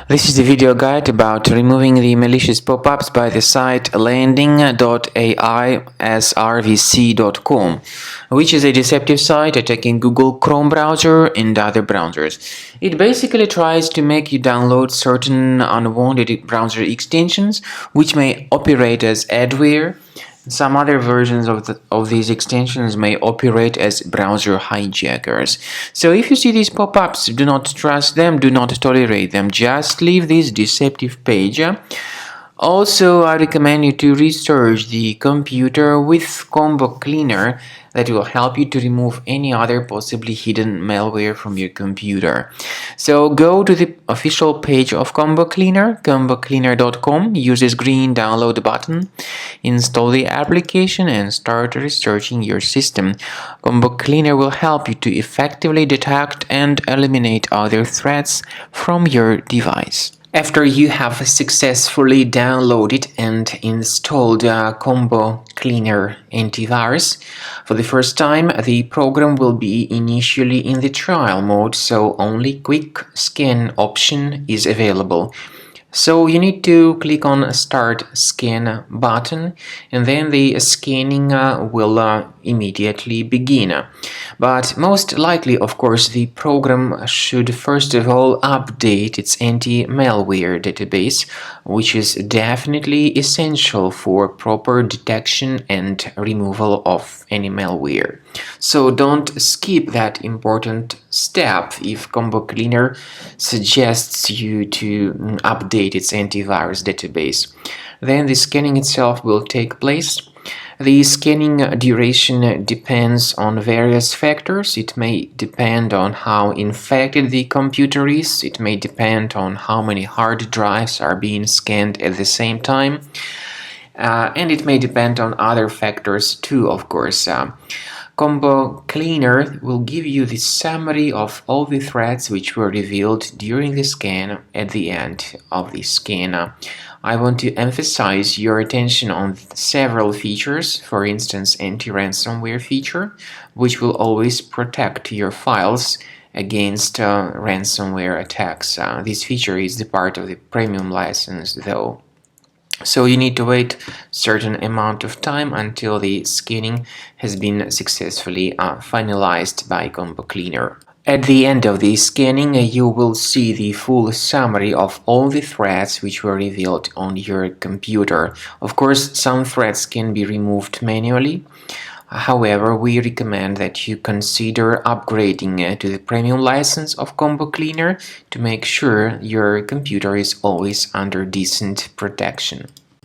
This is the video guide about removing the malicious pop-ups by the site landing.ai.srvc.com, which is a deceptive site attacking Google Chrome browser and other browsers. It basically tries to make you download certain unwanted browser extensions, which may operate as adware. Some other versions of these extensions may operate as browser hijackers. So if you see these pop-ups, do not trust them, do not tolerate them. Just leave this deceptive page. Also, I recommend you to research the computer with Combo Cleaner that will help you to remove any other possibly hidden malware from your computer. So go to the official page of Combo Cleaner, combocleaner.com, use this green download button, install the application and start researching your system. Combo Cleaner will help you to effectively detect and eliminate other threats from your device. After you have successfully downloaded and installed Combo Cleaner antivirus, for the first time the program will be initially in the trial mode, so only quick scan option is available. So you need to click on Start Scan button and then the scanning will immediately begin. But most likely, of course, the program should first of all update its anti-malware database, which is definitely essential for proper detection and removal of any malware. So don't skip that important step if Combo Cleaner suggests you to update its antivirus database. Then the scanning itself will take place. The scanning duration depends on various factors. It may depend on how infected the computer is. It may depend on how many hard drives are being scanned at the same time. And it may depend on other factors too, of course. Combo Cleaner will give you the summary of all the threats which were revealed during the scan at the end of the scan. I want to emphasize your attention on several features, for instance anti-ransomware feature, which will always protect your files against ransomware attacks. This feature is the part of the premium license though. So you need to wait a certain amount of time until the scanning has been successfully finalized by Combo Cleaner. At the end of the scanning, you will see the full summary of all the threats which were revealed on your computer. Of course, some threats can be removed manually. However, we recommend that you consider upgrading to the premium license of Combo Cleaner to make sure your computer is always under decent protection.